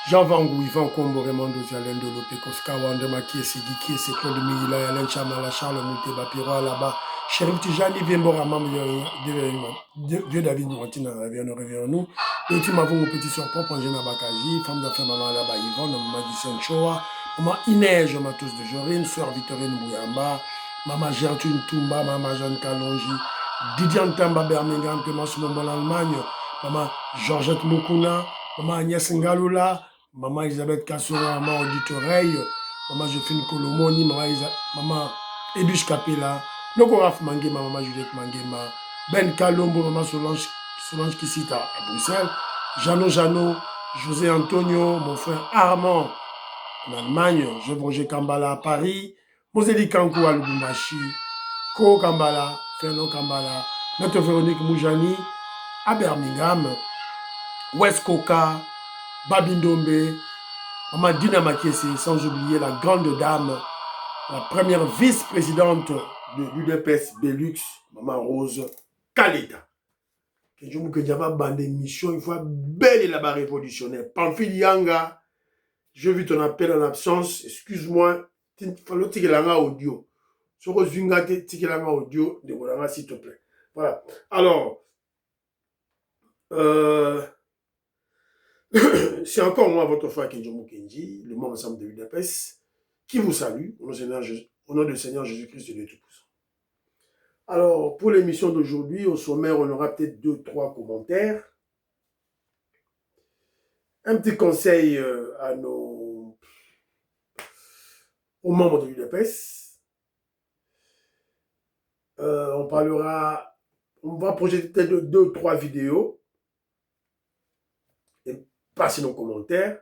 Jean Vangou, Yvan Kombo, Raymond Dozalen, Dolope, Koska, Wandema, Kiesi, Gikiesi, Claude Mila, Alain Chamala, Charles Mouté, Bapiro, là-bas, Chérif Tijani, Viembora, Mam, Dieu David Nourantina, réveillons-nous. Le team avant mon petit soeur propre, Angèle Bakaji, femme d'affaires, maman là-bas, Yvonne, maman Dicen Choa, maman Inès, Matos de Jorine, soeur Victorine Bouyamba, maman Gertrude Toumba, maman Jeanne Kalonji, Didier Ntamba, Birmingham, Clément Soulombo, l'Allemagne, maman Georgette Moukouna, maman Agnès Ngaloula, maman Elisabeth Kassora, maman Audite Oreille, maman Jophine Kolomoni, maman Ebiche Kapela, Noko Raf Mangema, maman Juliette Mangema, Ben Kalombo, maman Solange Kissita à Bruxelles, Jeannot, José Antonio, mon frère Armand en Allemagne, Roger Kambala à Paris, Moseli Kankou à Lubumbashi, Ko Kambala, Fernand Kambala, Maître Véronique Moujani à Birmingham, West Coca, Babindombe, Maman Dina Makiesi, sans oublier la grande dame, la première vice-présidente de l'UDPS Belux, Maman Rose Kaleta. Que je me dis bande mission, une fois belle et là-bas révolutionnaire. Pamphile Yanga, j'ai vu ton appel en absence, excuse-moi, il faut que langa audio. Si vous avez un audio, s'il te plaît. Voilà. Alors, c'est encore moi, votre frère Kenjomo Kenji, le membre ensemble de l'UDPS, qui vous salue au nom du Seigneur Jésus-Christ de Tout-Puissant. Alors, pour l'émission d'aujourd'hui, au sommaire, on aura peut-être 2-3 commentaires. Un petit conseil aux membres de l'UDPS. On va projeter peut-être 2-3 vidéos et passer nos commentaires.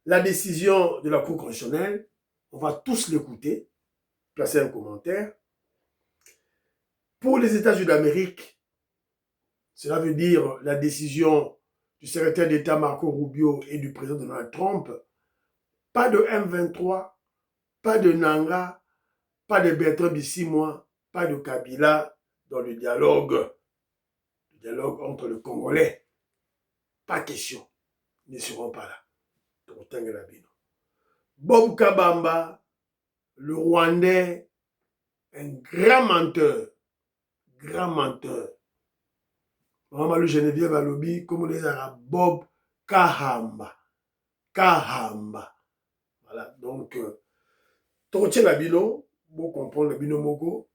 La décision de la Cour constitutionnelle, on va tous l'écouter, placer un commentaire. Pour les États-Unis d'Amérique, cela veut dire la décision du secrétaire d'État Marco Rubio et du président Donald Trump, pas de M23, pas de Nanga, pas de Bertrand Bisimwa, pas de Kabila dans le dialogue entre les Congolais. Pas question, ils ne seront pas là. Bob Kabamba, le Rwandais, un grand menteur. Maman Geneviève Alobi, comme les Arabes, Bob Kahamba. Voilà, donc, Toroche la bino, pour comprendre le bino moko,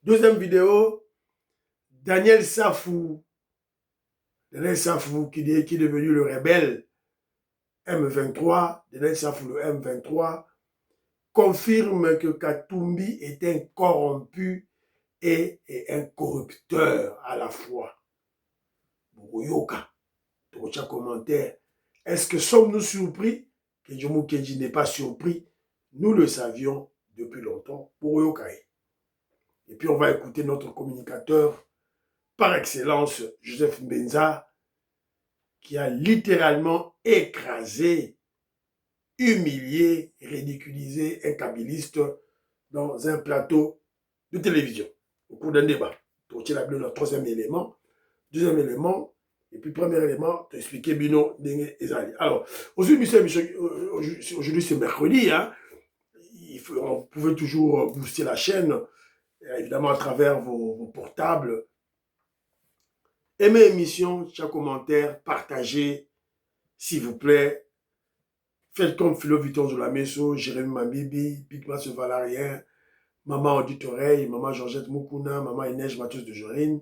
deuxième vidéo, Daniel Safou qui est devenu le rebelle M23, Daniel Safou, le M23, confirme que Katumbi est un corrompu et un corrupteur à la fois. Bourgoyoka, Torocha commentaire. Est-ce que sommes-nous surpris? Que Jomo Kenji n'est pas surpris. Nous le savions depuis longtemps. Bourgoyoka. Et puis on va écouter notre communicateur par excellence, Joseph Mbenza, qui a littéralement écrasé, humilié, ridiculisé un kabiliste dans un plateau de télévision au cours d'un débat. Donc, il a le troisième élément. Deuxième élément, et puis premier élément, t'expliquer Bino Dengue Ezali. Alors, aujourd'hui c'est mercredi, hein, on pouvait toujours booster la chaîne, évidemment à travers vos portables. Aimez l'émission, chaque commentaire, partagez, s'il vous plaît. Faites comme Philo Viton de la Messo, Jérémy Mabibi, Pigma Valarien, Maman Audite Oreille, Maman Georgette Moukouna, Maman Inès Matos de Jorine,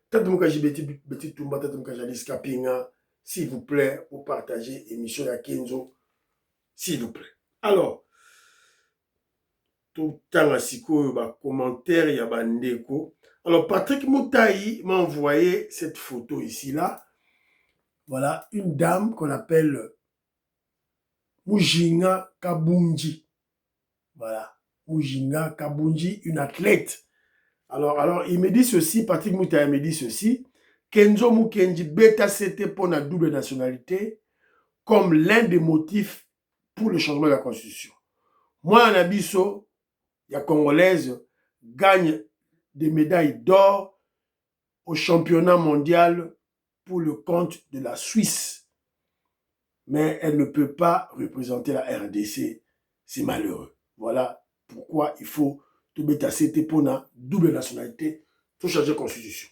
Tatumkaji Betty Toumba, Tatumkaji Alice Kapinga, s'il vous plaît, vous partagez l'émission de Kenzo, s'il vous plaît. Alors, tout le temps, il y a des commentaires, il y a des ndeko. Alors, Patrick Moutaï m'a envoyé cette photo ici-là. Voilà, une dame qu'on appelle Mujinga Kabunji. Voilà, Mujinga Kabunji, une athlète. Alors, il me dit ceci, Patrick Moutaï me dit ceci, Kenzo Mukenji bêta c'était pour la double nationalité comme l'un des motifs pour le changement de la Constitution. Moi, en Abisso, il y a Congolaise, gagne des médailles d'or au championnat mondial pour le compte de la Suisse. mais elle ne peut pas représenter la RDC. C'est malheureux. Voilà pourquoi il faut tout bétasser pour la double nationalité, tout changer de constitution.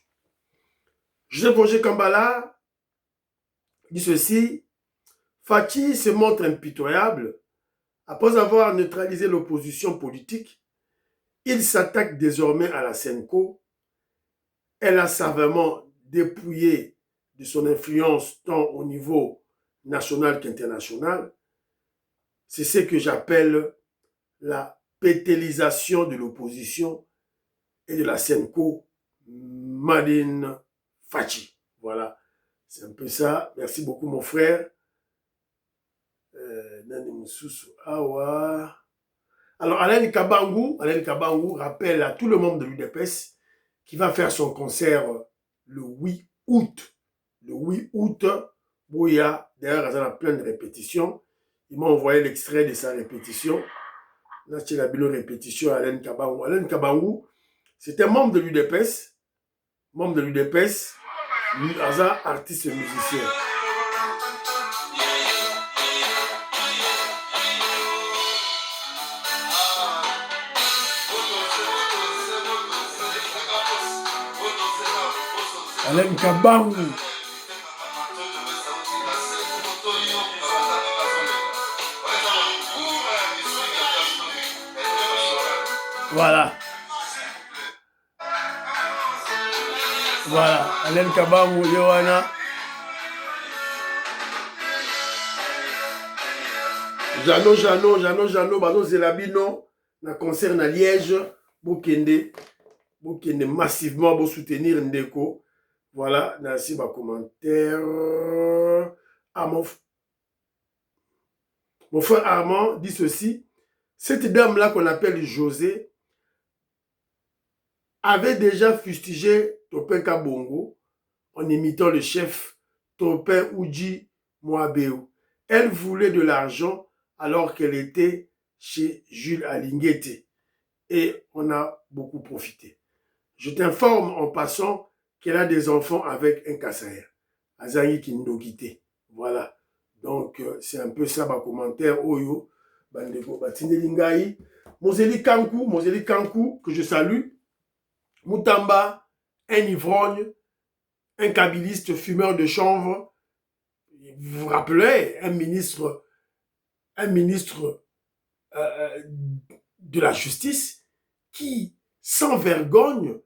Joseph Roger Kambala dit ceci: Fachi se montre impitoyable. Après avoir neutralisé l'opposition politique, il s'attaque désormais à la SENCO. Elle a savamment dépouillé de son influence tant au niveau national qu'international. C'est ce que j'appelle la pétélisation de l'opposition et de la SENCO Madine Fachi. Voilà, c'est un peu ça. Merci beaucoup mon frère. Alors Alain Kabangou rappelle à tout le monde de l'UDPS qui va faire son concert le 8 août. Le 8 août, Bouya, d'ailleurs, il y a plein de répétitions. Il m'a envoyé l'extrait de sa répétition. Là, c'est la répétition à Alain Kabangou. Alain Kabangou, c'est un membre de l'UDPS. Membre de l'UDPS, artiste et musicien. Alain Kabangou. Voilà. Voilà. Alain Kabangou, Johanna. Jano, Bano Zelabino, na concert na Liège, Bokende massivement pour soutenir Ndeko. Voilà, merci ma commentaire. Ah, mon frère Armand dit ceci: cette dame-là qu'on appelle José avait déjà fustigé Topin Kabongo en imitant le chef Topin Uji Moabeu. Elle voulait de l'argent alors qu'elle était chez Jules Alinguete et on a beaucoup profité. Je t'informe en passant qu'elle a des enfants avec un Kassaïr, Azangi Kindogite. Voilà. Donc, c'est un peu ça, ma commentaire. Oyo, Bandego, Batindelingaï. Moseli Kankou, que je salue. Moutamba, un ivrogne, un kabiliste fumeur de chanvre. Vous vous rappelez, un ministre de la justice qui, sans vergogne,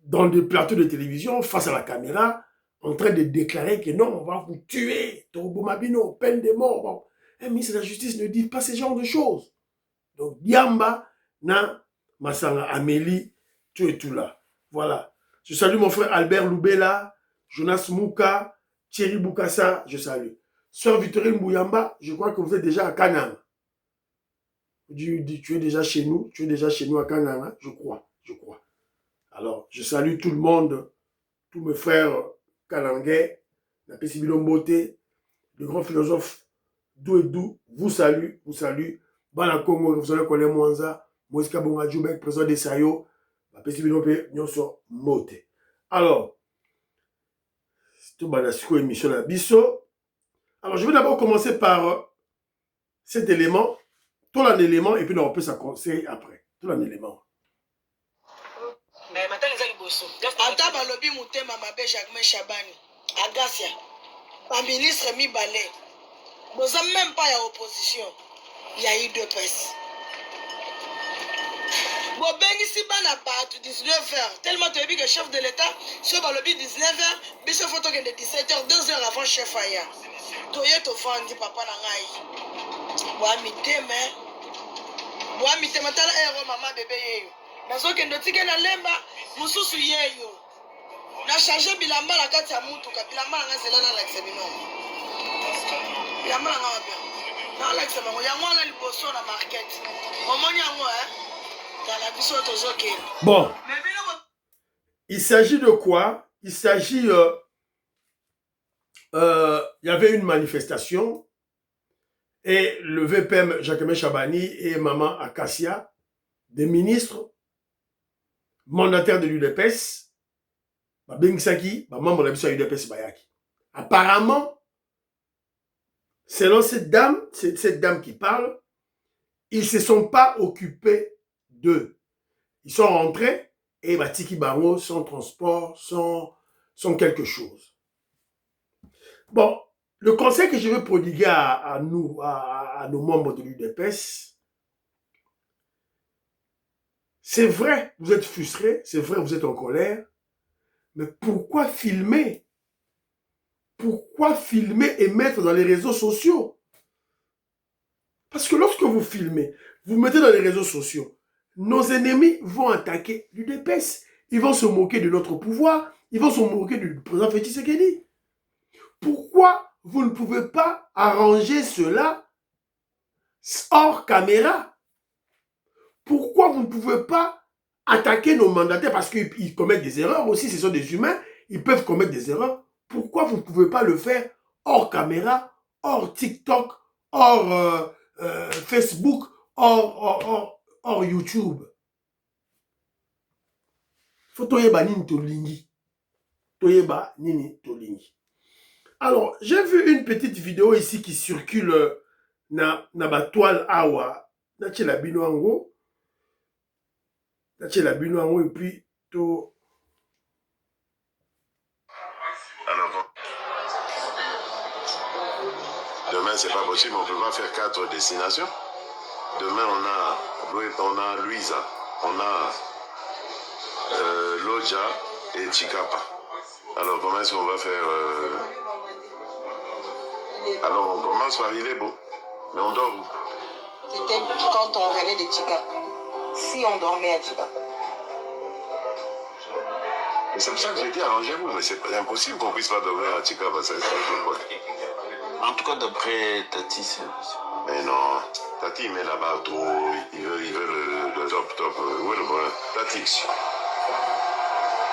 dans des plateaux de télévision, face à la caméra, en train de déclarer que non, on va vous tuer, Torobo Mabino, peine de mort. Bon. Un ministre de la Justice ne dit pas ce genre de choses. Donc, Diamba, na, Masanga, Amélie, tout et tout là. Voilà. Je salue mon frère Albert Loubela, Jonas Mouka, Thierry Boukassa, je salue. Sœur Victorine Bouyamba, je crois que vous êtes déjà à Kanang. Tu es déjà chez nous, à Kanang, je crois. Alors, je salue tout le monde, tous mes frères Kalangais, la Pessibilo Mbote, le grand philosophe Douedou, vous salue. Bana Congo, vous savez qu'on est Mwanza, Moïse Kabonga Djoubek, président de Sayo, la Pessibilo Mbote. Alors, c'est tout Banasiko émission à Bisso. Alors, je vais d'abord commencer par cet élément, tout un élément, et puis on peut s'en conseiller après. Tout un élément. Ata balobi mutema mabe Jacques Chabani Agasia ba ministre Mibale boza même pas ya opposition ya UDPS bo bengisi bana batu 19h tellement tu as vu que chef de l'état so balobi 19h biso photo que de 17h 2 heures avant chef aya toye to fandi papa na ngai wa mitema tala ero mama bébé yeyo nazoke ndotike na lemba mususu yeyo na charger bilamba la kati ya mutuka bilamba nga zelana la xebino bilamba nga wapia na la xebino ya mwana liboso na market omoni yango dans la biso tozoke. Bon, il s'agit de quoi? Il s'agit il y avait une manifestation et le VPM Jacques Chabani et Maman Akassia, des ministres mandataires de l'UDPS, Bengisaki, membre de la UDPS Bayaki. Apparemment, selon cette dame qui parle, ils ne se sont pas occupés d'eux. Ils sont rentrés et Batiki Bango, sans transport, sans quelque chose. Bon, le conseil que je veux prodiguer à nous, à nos membres de l'UDPS, c'est vrai, vous êtes frustrés, c'est vrai, vous êtes en colère, mais pourquoi filmer? Pourquoi filmer et mettre dans les réseaux sociaux? Parce que lorsque vous filmez, vous mettez dans les réseaux sociaux, nos ennemis vont attaquer l'UDPS. Ils vont se moquer de notre pouvoir. Ils vont se moquer du président Félix Tshisekedi. Pourquoi vous ne pouvez pas arranger cela hors caméra? Pourquoi vous ne pouvez pas attaquer nos mandataires? Parce qu'ils commettent des erreurs aussi, ce sont des humains, ils peuvent commettre des erreurs. Pourquoi vous ne pouvez pas le faire hors caméra, hors TikTok, hors Facebook, hors YouTube? Faut toyeba nini tolingi. Toyeba nini tolingi. Alors, j'ai vu une petite vidéo ici qui circule na ba toile awa. Na tche la bino ango. Na tche la bino ango et puis to. Alors, demain, c'est pas possible, on peut pas faire 4 destinations. Demain, on a Luisa, on a Loja et Chikapa. Alors, comment est-ce qu'on va faire Alors, on commence par Ilebo, mais on dort où? C'était quand on venait de Chikapa. Si on dormait à Chikapa. C'est pour ça que j'ai dit arrangez-vous, mais c'est impossible qu'on puisse pas dormir à Chikapa. En tout cas, d'après Tati, c'est impossible. Mais non, Tati, il met là-bas trop. Il veut le top. Où est le problème? Tati.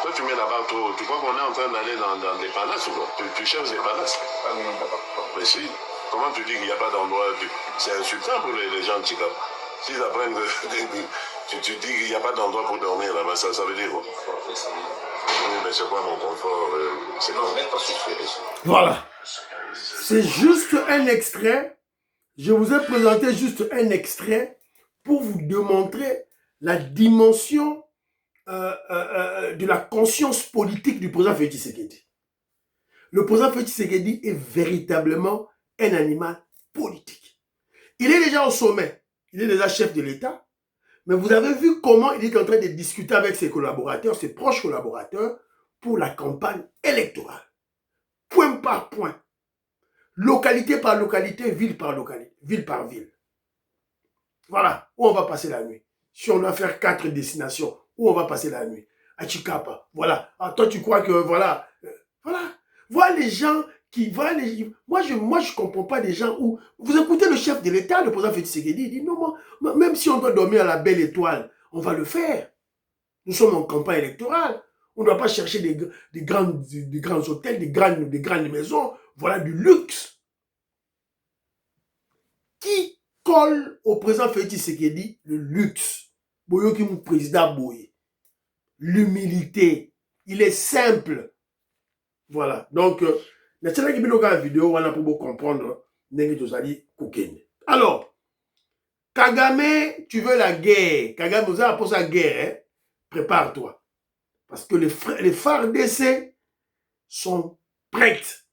Toi, tu mets là-bas trop. Tu crois qu'on est en train d'aller dans des palaces ou quoi? Tu cherches des palaces? Mais si. Comment tu dis qu'il n'y a pas d'endroit? C'est insultant pour les gens de Chikapa. S'ils apprennent que tu dis qu'il n'y a pas d'endroit pour dormir là-bas, ça veut dire quoi? Oui, mais c'est quoi mon confort? C'est non, même pas souffrir. Voilà. C'est juste un extrait. Je vous ai présenté juste un extrait pour vous démontrer la dimension de la conscience politique du président Félix Tshisekedi. Le président Félix Tshisekedi est véritablement un animal politique. Il est déjà au sommet. Il est déjà chef de l'État. Mais vous avez vu comment il est en train de discuter avec ses collaborateurs, ses proches collaborateurs, pour la campagne électorale. Point par point. Localité par localité, ville par localité, ville par ville. Voilà, où on va passer la nuit. Si on doit faire 4 destinations, où on va passer la nuit? À Chikapa. Voilà. Ah, toi, tu crois que, voilà. Voilà. Voilà les gens qui... Voilà les, moi, je comprends pas des gens où... Vous écoutez le chef de l'État, le président Félix Tshisekedi, il dit non, même si on doit dormir à la belle étoile, on va le faire. Nous sommes en campagne électorale. On ne doit pas chercher des grands hôtels, des grandes maisons. Voilà du luxe. Qui colle au président Félix Tshisekedi le luxe? Boyoki mon président Boye. L'humilité. Il est simple. Voilà. Donc, la vidéo, on a pour comprendre. Alors, Kagame, tu veux la guerre. Kagame nous a pour sa guerre. Hein? Prépare-toi. Parce que les FARDC sont prêtes.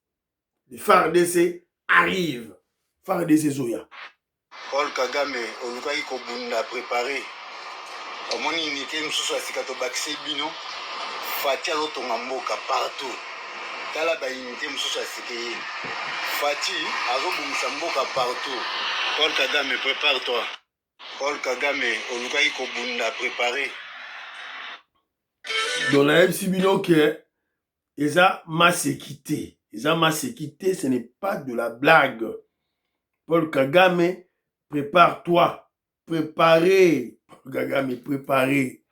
Les FARDC arrivent. FARDC Zoya. Paul Kagame, Olukaki Kobunda préparé. Omoni unité msusu asikato bakise bino. Fati azotonga mboka partout. Tala ba unité msusu asikeye. Fati azobungisa mboka partout. Paul Kagame, prépare-toi. Paul Kagame, Olukaki Kobunda préparé. Dans la MC Bino que Eza Masekite. Eza Masekite, ce n'est pas de la blague. Paul Kagame, prépare-toi. Préparez. Paul Kagame, préparez.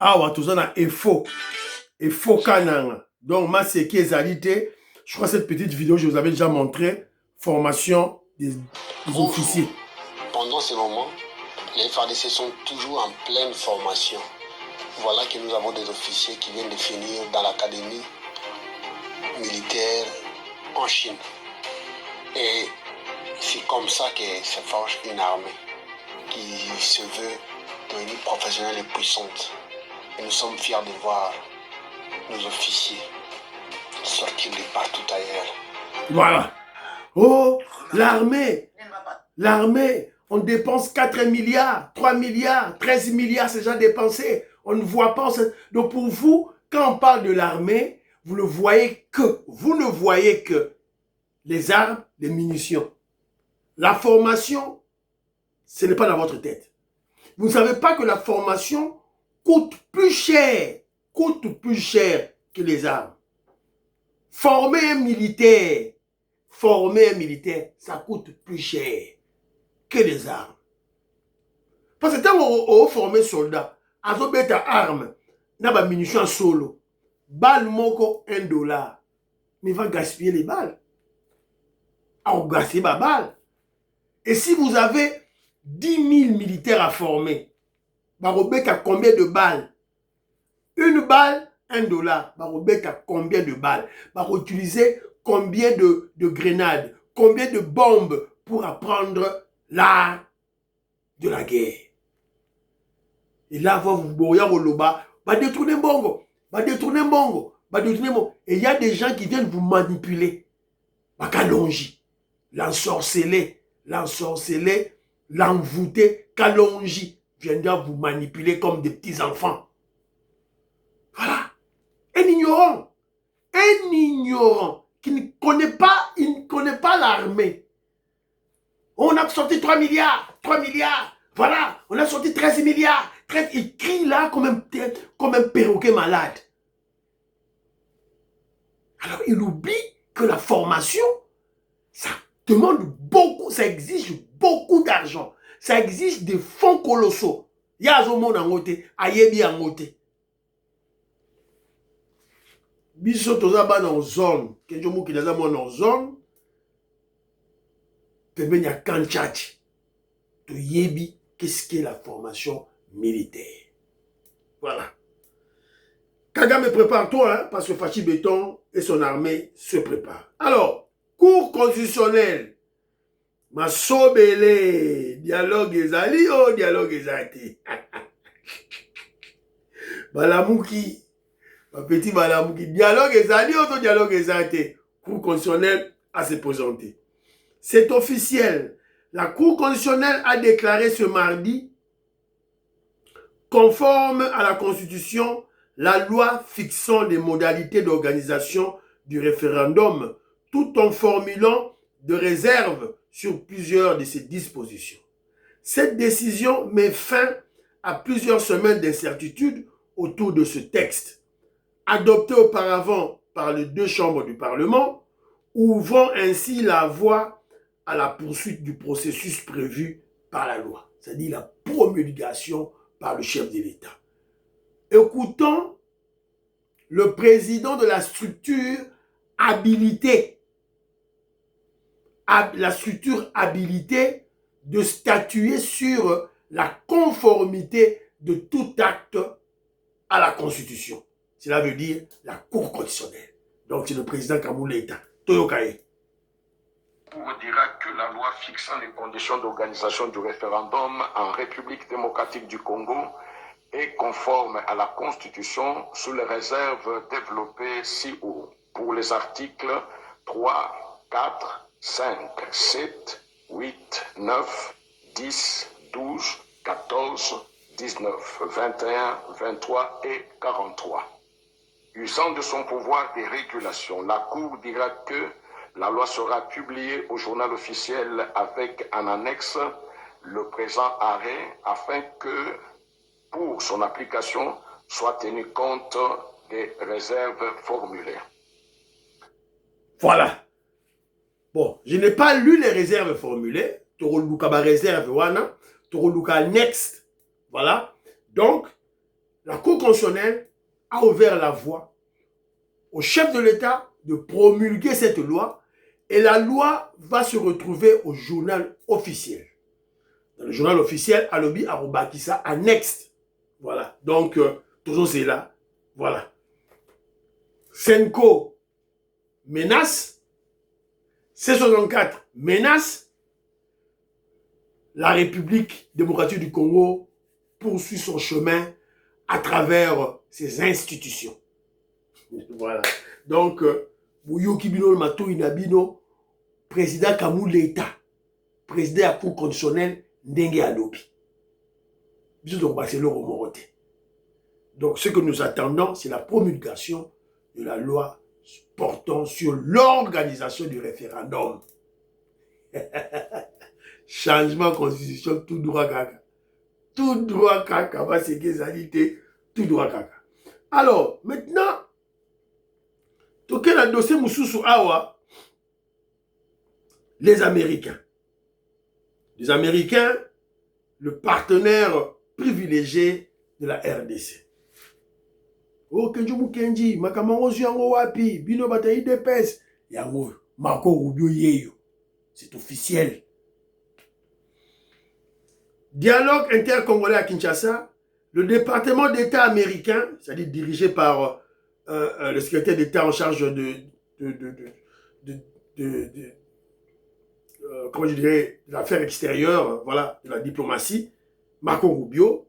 awa tozana efo kananga. Donc ma c'est qui est alité. Je crois que cette petite vidéo je vous avais déjà montré formation des officiers. Pendant ce moment, les FARDC sont toujours en pleine formation. Voilà que nous avons des officiers qui viennent de finir dans l'académie militaire en Chine. Et c'est comme ça que se forge une armée qui se veut devenir professionnelle et puissante. Et nous sommes fiers de voir nos officiers sortir de partout ailleurs. Voilà. Oh, l'armée, on dépense 4 milliards, 3 milliards, 13 milliards, c'est déjà dépensé. On ne voit pas. Donc pour vous, quand on parle de l'armée, vous ne voyez que les armes, les munitions. La formation, ce n'est pas dans votre tête. Vous ne savez pas que la formation coûte plus cher que les armes. Former un militaire, ça coûte plus cher que les armes. Parce que quand on forme un soldat, on a des armes, on a des munitions solo. Balle moko $1. Mais il va gaspiller les balles. On gaspille ma balle. Et si vous avez 10 000 militaires à former, Barobek a combien de balles? Une balle, $1. Barobek a combien de balles? Baro utiliser combien de grenades? Combien de bombes pour apprendre l'art de la guerre? Et là, vous voyez Roloba, va détourner Bongo. Et il y a des gens qui viennent vous manipuler. Kalonji, l'ensorceler, l'envoûter, Kalonji viendra vous manipuler comme des petits enfants. Voilà. Un ignorant qui ne connaît pas l'armée. On a sorti 3 milliards. Voilà, on a sorti 13 milliards. Il crie là comme un perroquet malade. Alors, il oublie que la formation, ça demande beaucoup, ça exige beaucoup d'argent. Ça exige des fonds colossaux. Il y a un monde en côté, ayebi en côté. Biso toza ba dans zone, kenjo mu kidaza mo dans zone. Pembeni ya Kanchati. To yebi qu'est-ce qu'est la formation militaire. Voilà. Kagame, prépare-toi, hein, parce que Fachi Béton et son armée se préparent. Alors, cours constitutionnel. Masobele, dialogue ezali, oh, dialogue ezati. Balamouki, ma petit Balamouki, dialogue ezali, oh, dialogue ezati. Cours constitutionnel à se présenter. C'est officiel. La Cour constitutionnelle a déclaré ce mardi, conforme à la Constitution, la loi fixant les modalités d'organisation du référendum, tout en formulant de réserves sur plusieurs de ses dispositions. Cette décision met fin à plusieurs semaines d'incertitude autour de ce texte, adopté auparavant par les deux chambres du Parlement, ouvrant ainsi la voie à la poursuite du processus prévu par la loi, c'est-à-dire la promulgation par le chef de l'État. Écoutons le président de la structure habilitée, de statuer sur la conformité de tout acte à la Constitution. Cela veut dire la Cour constitutionnelle. Donc c'est le président Kamouleta. Toyokaye. Pour dira que la loi fixant les conditions d'organisation du référendum en République démocratique du Congo est conforme à la Constitution sous les réserves développées ci-haut pour les articles 3, 4, 5, 7, 8, 9, 10, 12, 14, 19, 21, 23 et 43. Usant de son pouvoir de régulation, la Cour dira que la loi sera publiée au journal officiel avec en annexe le présent arrêt afin que, pour son application, soit tenu compte des réserves formulées. Voilà. Bon, je n'ai pas lu les réserves formulées. Toroluka ba réserve wana, Toroluka next. Voilà. Donc, la Cour constitutionnel a ouvert la voie au chef de l'État de promulguer cette loi et la loi va se retrouver au journal officiel. Dans le journal officiel, Alobi Arobakisa annexe. Voilà. Donc, toujours c'est là. Voilà. Senko menace. C64 menace. La République démocratique du Congo poursuit son chemin à travers ses institutions. Voilà. Donc, Bouyoki Bino Mato Inabino, président Kamou l'État, président à cour constitutionnelle, Ndenge Alobi. Donc, ce que nous attendons, c'est la promulgation de la loi portant sur l'organisation du référendum. Changement de constitution, tout droit caca. Tout droit caca, va se guézalité, tout droit caca. Alors, maintenant, toqué la dossier Moussoussou Awa, les Américains. Les Américains, le partenaire privilégié de la RDC. Oh, Kenjumu Kenji, Makamangozu Yango Wapi, Bino Bataï Depes, Yango, Marco Rubio Yeyo. C'est officiel. Dialogue intercongolais à Kinshasa, le département d'État américain, c'est-à-dire dirigé par le secrétaire d'État en charge comment je dirais, de l'affaire extérieure, voilà, de la diplomatie, Marco Rubio,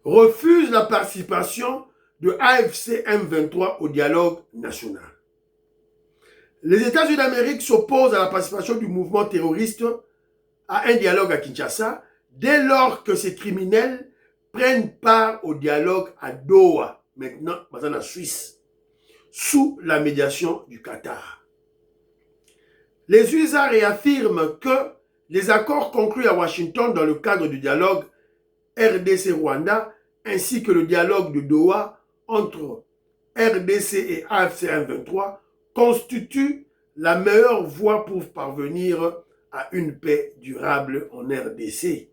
refuse la participation de AFC M23 au dialogue national. Les États-Unis d'Amérique s'opposent à la participation du mouvement terroriste à un dialogue à Kinshasa dès lors que ces criminels prennent part au dialogue à Doha, maintenant dans la Suisse, sous la médiation du Qatar. Les USA réaffirment que les accords conclus à Washington dans le cadre du dialogue RDC-Rwanda ainsi que le dialogue de Doha entre RDC et AFC M23 constituent la meilleure voie pour parvenir à une paix durable en RDC,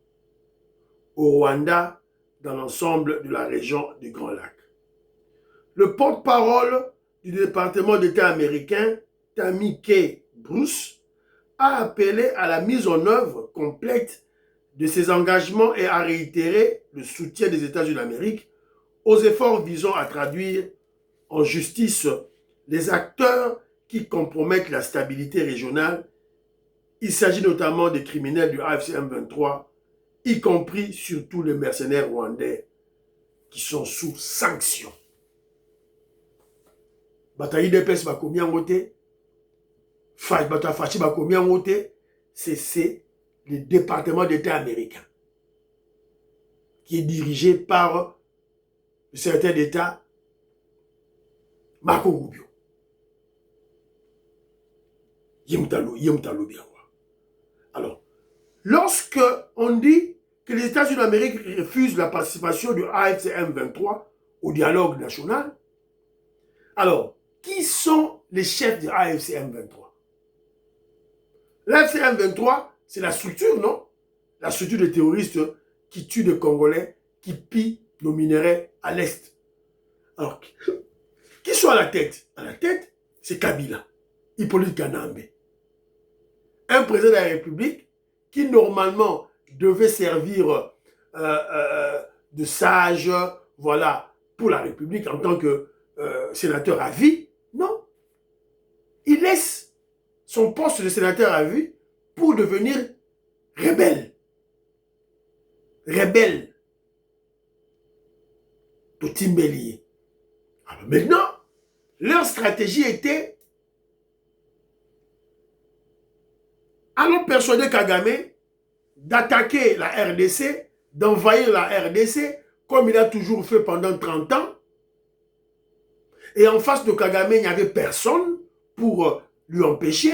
au Rwanda, dans l'ensemble de la région du Grand Lac. Le porte-parole du département d'État américain, Tammy K. Bruce, a appelé à la mise en œuvre complète de ses engagements et a réitéré le soutien des États-Unis d'Amérique aux efforts visant à traduire en justice les acteurs qui compromettent la stabilité régionale. Il s'agit notamment des criminels du AFC M23, y compris surtout les mercenaires rwandais qui sont sous sanction. Bataille d'EPS va combien voter? Bataille Fachi va combien voter? C'est le département d'État américain qui est dirigé par le secrétaire d'État Marco Rubio. Alors, lorsque on dit que les États-Unis d'Amérique refusent la participation du AFC M23 au dialogue national, alors, qui sont les chefs du AFC M23? L'AFC M23, c'est la structure, non? La structure des terroristes qui tuent des Congolais, qui pillent nos minerais à l'Est. Alors, qui sont à la tête? À la tête, c'est Kabila, Hippolyte Kanambe. Un président de la République qui, normalement, devait servir de sage, voilà, pour la République en tant que sénateur à vie. Non. Il laisse son poste de sénateur à vie pour devenir rebelle. Rebelle. Totimbelier. Alors maintenant, leur stratégie était allons persuader Kagame d'attaquer la RDC, d'envahir la RDC, comme il a toujours fait pendant 30 ans. Et en face de Kagame, il n'y avait personne pour lui empêcher,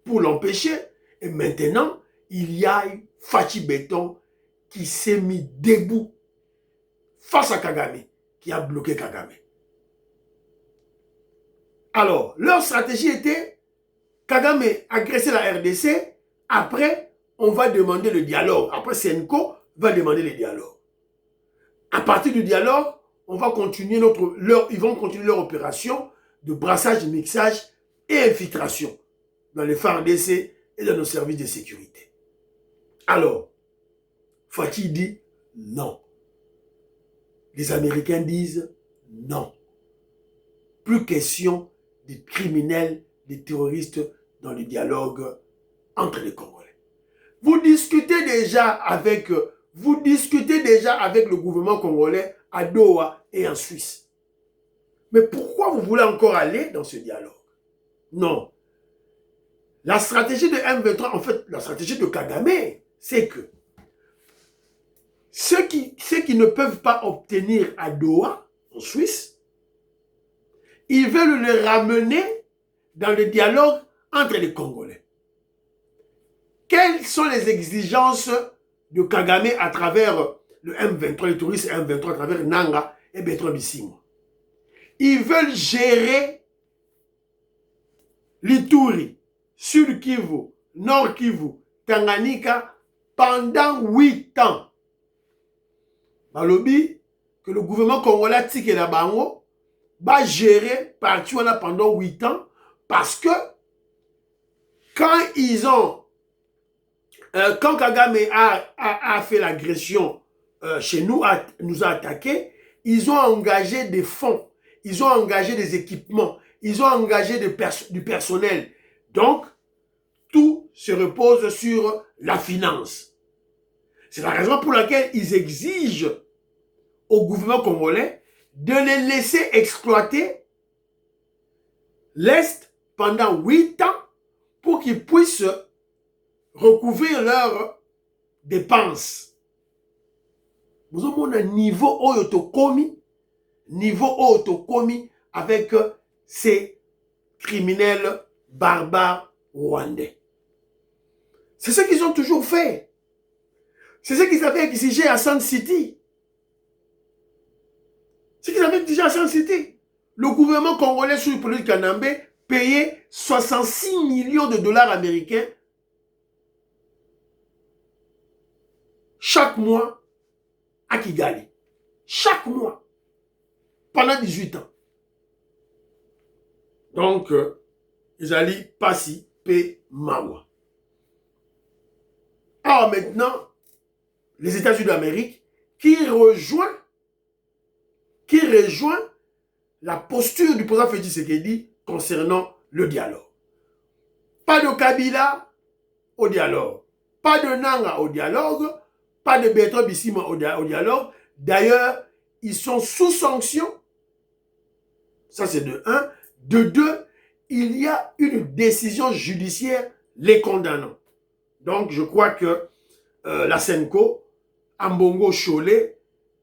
pour l'empêcher. Et maintenant, il y a Fachi Béton qui s'est mis debout face à Kagame, qui a bloqué Kagame. Alors, leur stratégie était Kagame agresser la RDC, après, on va demander le dialogue. Après, Senko va demander le dialogue. À partir du dialogue, on va continuer ils vont continuer leur opération de brassage, mixage et infiltration dans les FARDC et dans nos services de sécurité. Alors, Fathi dit non. Les Américains disent non. Plus question des criminels, des terroristes dans le dialogue entre les Congolais. Vous discutez déjà avec le gouvernement congolais à Doha et en Suisse. Mais pourquoi vous voulez encore aller dans ce dialogue? Non. La stratégie de M23, en fait, la stratégie de Kagame, c'est que ceux qui ne peuvent pas obtenir à Doha, en Suisse, ils veulent les ramener dans le dialogue entre les Congolais. Quelles sont les exigences de Kagame à travers le M23, les touristes M23 à travers Nanga et Bertrand Bisimwa? Ils veulent gérer l'Ituri, Sud Kivu, Nord Kivu, Tanganyika pendant 8 ans. Balobi, que le gouvernement congolais Tike la Bango va gérer partout pendant 8 ans parce que quand Kagame a fait l'agression chez nous, nous a attaqué, ils ont engagé des fonds, ils ont engagé des équipements, ils ont engagé du personnel. Donc, tout se repose sur la finance. C'est la raison pour laquelle ils exigent au gouvernement congolais de les laisser exploiter l'Est pendant 8 ans pour qu'ils puissent recouvrir leurs dépenses. Nous avons un niveau autocomi avec ces criminels barbares rwandais. C'est ce qu'ils ont toujours fait. C'est ce qu'ils avaient exigé à Sun City. C'est ce qu'ils avaient exigé à Sun City. Le gouvernement congolais sous le politique Kanambe payait 66 millions de dollars américains chaque mois à Kigali. Chaque mois. Pendant 18 ans. Donc, ils allaient passer P. Mawa. Alors maintenant, les États-Unis d'Amérique qui rejoint la posture du président Félix Tshisekedi concernant le dialogue. Pas de Kabila au dialogue. Pas de Nanga au dialogue. Pas de Bertrand Bisimwa au dialogue. D'ailleurs, ils sont sous sanction. Ça, c'est de 1. De 2, il y a une décision judiciaire les condamnant. Donc, je crois que la Senko, Ambongo Cholé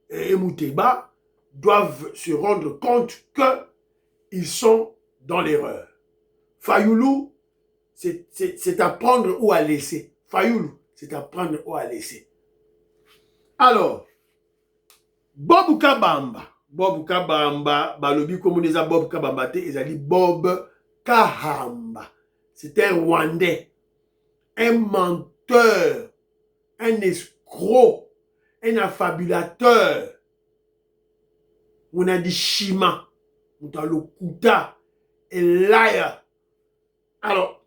et Mouteba doivent se rendre compte qu'ils sont dans l'erreur. Fayoulou, c'est à prendre ou à laisser. Fayoulou, c'est à prendre ou à laisser. Alors, Bob Kabamba, balobi comme les Bob Kabamba, ils ont dit Bob Kahamba. C'est un Rwandais, un menteur, un escroc, un affabulateur. On a dit Shima, on a le Kuta, et liar. Alors,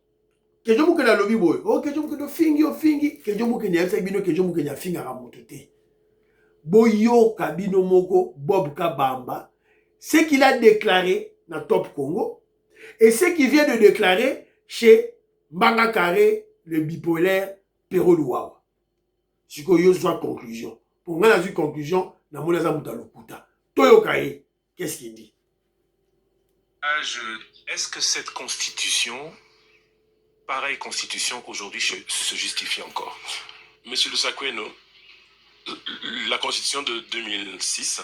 que je vous la lobby boy, oh, que je vous fingi, que je vous kenya sabino, que je vous kenya finga ramotote. Boyo Kabino Moko, Bob Kabamba, ce qu'il a déclaré dans Top Congo, et ce qu'il vient de déclarer chez Mbanga Kare, le bipolaire Pero Luawa. Si vous avez une conclusion. Pour moi, la conclusion, dans mon Kuta. Toyokaye, qu'est-ce qu'il dit? Est-ce que cette constitution, pareille constitution qu'aujourd'hui se justifie encore? Monsieur Lusakweno, la constitution de 2006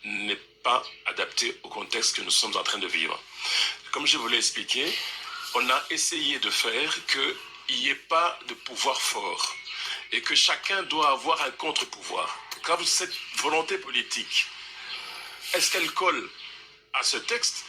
n'est pas adaptée au contexte que nous sommes en train de vivre. Comme je vous l'ai expliqué, on a essayé de faire qu'il n'y ait pas de pouvoir fort et que chacun doit avoir un contre-pouvoir. Quand cette volonté politique, est-ce qu'elle colle à ce texte?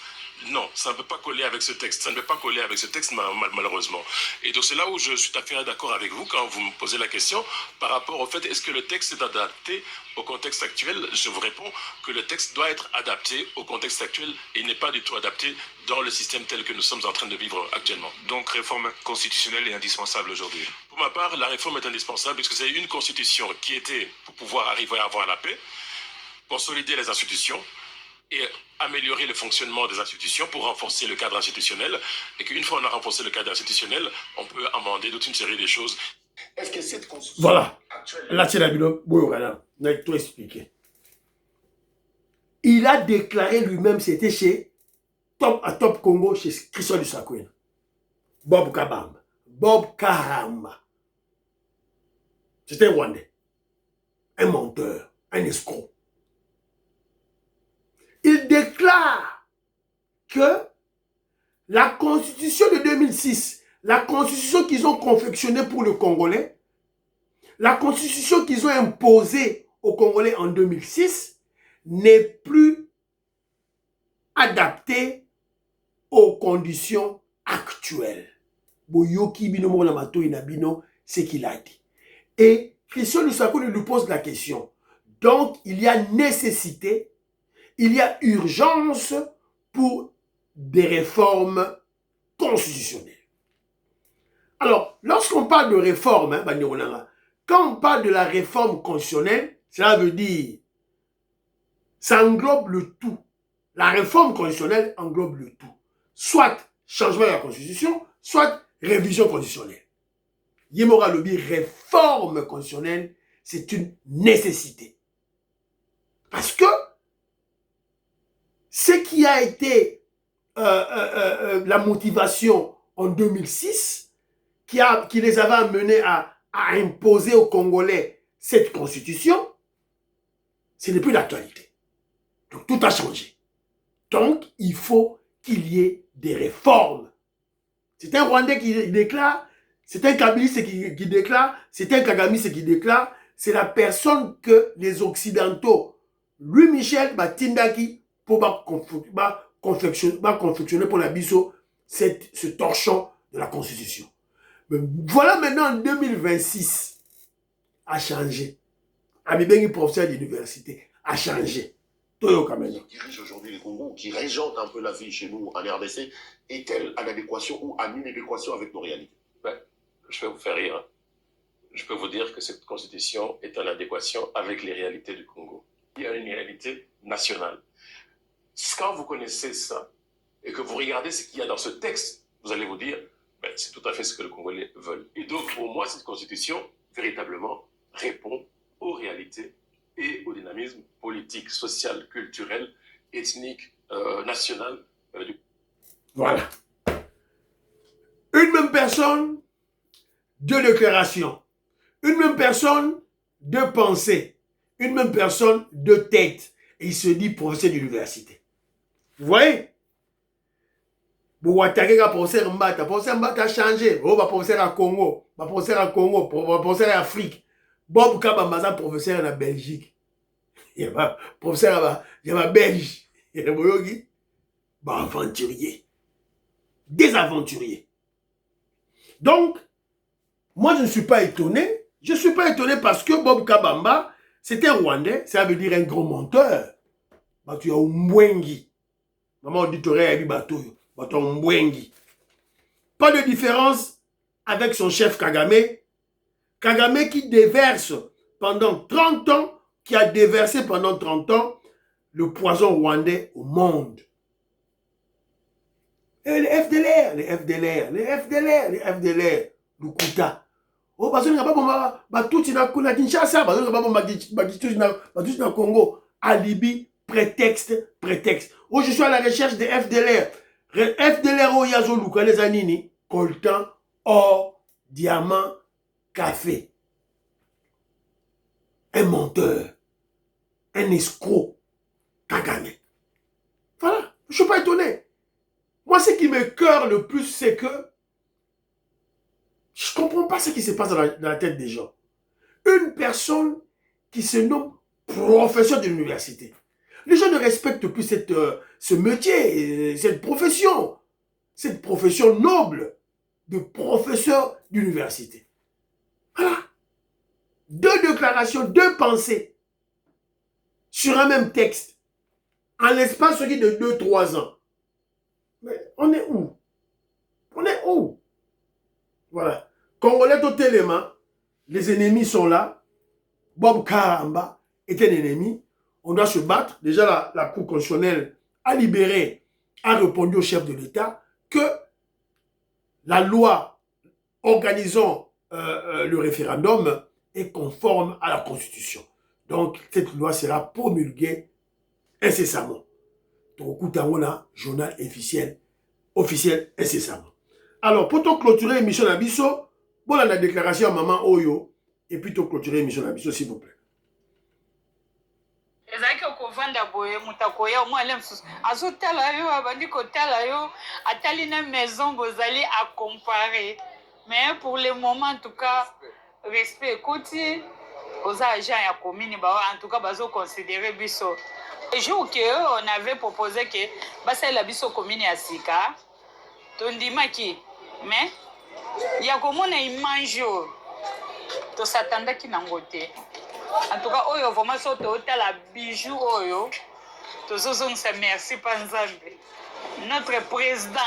Non, ça ne peut pas coller avec ce texte. Ça ne peut pas coller avec ce texte, malheureusement. Et donc c'est là où je suis tout à fait d'accord avec vous quand vous me posez la question par rapport au fait, est-ce que le texte est adapté au contexte actuel? Je vous réponds que le texte doit être adapté au contexte actuel et n'est pas du tout adapté dans le système tel que nous sommes en train de vivre actuellement. Donc réforme constitutionnelle est indispensable aujourd'hui. Pour ma part, la réforme est indispensable puisque c'est une constitution qui était pour pouvoir arriver à avoir la paix, consolider les institutions et améliorer le fonctionnement des institutions pour renforcer le cadre institutionnel, et qu'une fois on a renforcé le cadre institutionnel, on peut amender toute une série de choses. Est-ce que cette constitution Voilà. actuelle... Là, c'est la vidéo. Oui, voilà. On a tout expliqué. Il a déclaré lui-même, c'était chez Top Congo, chez Christian Lusakwena. Bob Kabamba. Bob Karamba. C'était un Rwandais. Un menteur. Un escroc. Il déclare que la constitution de 2006, la constitution qu'ils ont confectionnée pour le Congolais, la constitution qu'ils ont imposée aux Congolais en 2006, n'est plus adaptée aux conditions actuelles. Boyoki bino na mato inabino, c'est qu'il a dit. Et Christian Lusakwena lui pose la question. Donc, il y a nécessité, il y a urgence pour des réformes constitutionnelles. Alors, lorsqu'on parle de réforme, quand on parle de la réforme constitutionnelle, cela veut dire, ça englobe le tout. La réforme constitutionnelle englobe le tout. Soit changement de la constitution, soit révision constitutionnelle. Yemora Lobi, réforme constitutionnelle, c'est une nécessité. Parce que ce qui a été la motivation en 2006, qui les avait amenés à imposer aux Congolais cette constitution, ce n'est plus d'actualité. Donc tout a changé. Donc il faut qu'il y ait des réformes. C'est un Rwandais qui déclare, c'est un Kabiliste qui déclare, c'est un Kagamiste qui déclare, c'est la personne que les Occidentaux, Louis Michel, Tindaki, pour confectionner pour la biso ce torchon de la Constitution. Mais voilà maintenant en 2026, a changé. Abibengi, professeur d'université, a changé. Qui dirige aujourd'hui le Congo, qui régente un peu la vie chez nous en RDC, est-elle en adéquation ou en inadéquation avec nos réalités? Je vais vous faire rire. Je peux vous dire que cette constitution est en adéquation avec les réalités du Congo. Il y a une réalité nationale. Quand vous connaissez ça et que vous regardez ce qu'il y a dans ce texte, vous allez vous dire, c'est tout à fait ce que les Congolais veulent. Et donc, pour moi, cette constitution, véritablement, répond aux réalités et au dynamisme politique, social, culturel, ethnique, national. Voilà. Une même personne, deux déclarations. Une même personne, deux pensées. Une même personne, deux têtes. Et il se dit professeur d'université. Vous voyez? Professeur Mbata a changé. Oh, professeur à Congo. Professeur à Congo. Professeur à Afrique. Bob Kabamba, professeur en Belgique. Il y a professeur à Belge. Il y a aventurier. Des aventuriers. Donc, moi je ne suis pas étonné. Je ne suis pas étonné parce que Bob Kabamba, c'était un Rwandais, ça veut dire un gros menteur. Tu as un mbwengi. Maman auditoria a dit bateau. Tu as un mbwengi. Pas de différence avec son chef Kagame. Kagame qui déverse pendant 30 ans, qui a déversé pendant 30 ans le poison rwandais au monde. Et les FDLR, Lukuta. Oh, parce que nous n'avons pas tout na Kinshasa, parce que nous n'avons pas tout na Congo. Alibi, prétexte. Oh, je suis à la recherche des FDLR. FDLR, oh, yazo Luka, les anini, coltan, or, diamant, café. Un menteur, un escroc, Kagame. Voilà, je ne suis pas étonné. Moi, ce qui me cœur le plus, c'est que je ne comprends pas ce qui se passe dans la tête des gens. Une personne qui se nomme professeur de l'université. Les gens ne respectent plus ce métier, cette profession noble de professeur d'université. Voilà. 2 déclarations, 2 pensées sur un même texte, en l'espace de 2-3 ans. Mais on est où? On est où? Voilà. Congolais totalement, les ennemis sont là. Bob Karamba est un ennemi. On doit se battre. Déjà, la Cour constitutionnelle a libéré, a répondu au chef de l'État que la loi organisant le référendum est conforme à la Constitution. Donc, cette loi sera promulguée incessamment. Donc, on a journal officiel incessamment. Alors, pour clôturer l'émission Nabiso, bon, la déclaration à Maman Oyo, et puis clôturer l'émission Nabiso, s'il vous plaît. ezalaki okovanda boye moto akoya omwa ale mosusu azotala yo abandi kotala yo atali na maison bozali acompare mais pour le moment en tout cas respect ekoti oza agent ya commune en tout cas bazoconsidere biso jour que on avait proposé que basalela biso commune ya sika tondimaki mais ya komona image oyo tosatandaki nango te. En tout cas, oyo vraiment soto otala bijou oyo tozozongisa merci panzambe notre président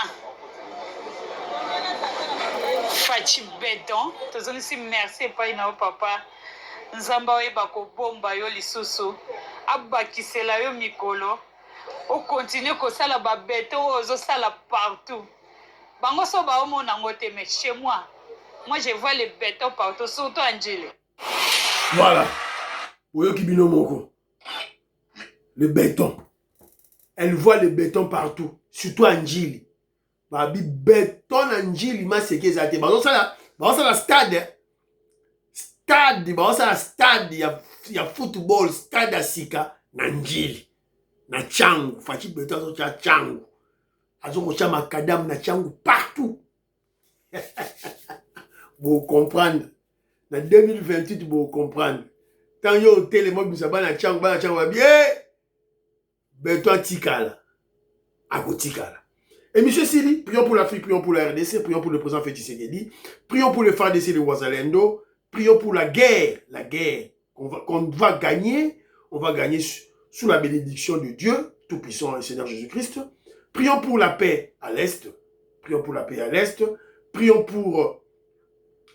Fachi Béton tozongisi merci epai na yo papa nzambe oyeba kobomba yo lisusu abakisela yo mikolo okontinue kosala babeto oyo ozosala partout bango so baomona yango te mais chez moi je vois les bétons partout surtout Angile. Voilà. Oyokibino Moko. Le béton. Elle voit le béton partout. Surtout Angili. Babi béton Angili. Ma seke zate. Bah ça la stade. Stade. Bah ça la stade. Il y a football. Stade à Sika. Nanjili. Na Changu. Fachi béton sur Changu. Azoko cha makadam na Changu partout. Vous comprendre. En 2028, vous comprendre. Quand vous avez télémon, vous avez bien. Ben toi, Tikala. Ako Tikala. Et monsieur Sili, prions pour l'Afrique, prions pour la RDC, prions pour le président Félix Tshisekedi, prions pour le FARDC de Ouazalendo, prions pour la guerre qu'on va gagner. On va gagner sous la bénédiction de Dieu, Tout-Puissant et Seigneur Jésus-Christ. Prions pour la paix à l'Est. Prions pour la paix à l'Est. Prions pour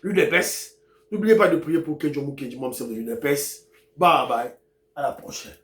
l'UDPS. N'oubliez pas de prier pour Kenjomu Kenjimom, c'est de l'UDPS. Bye bye. À la prochaine.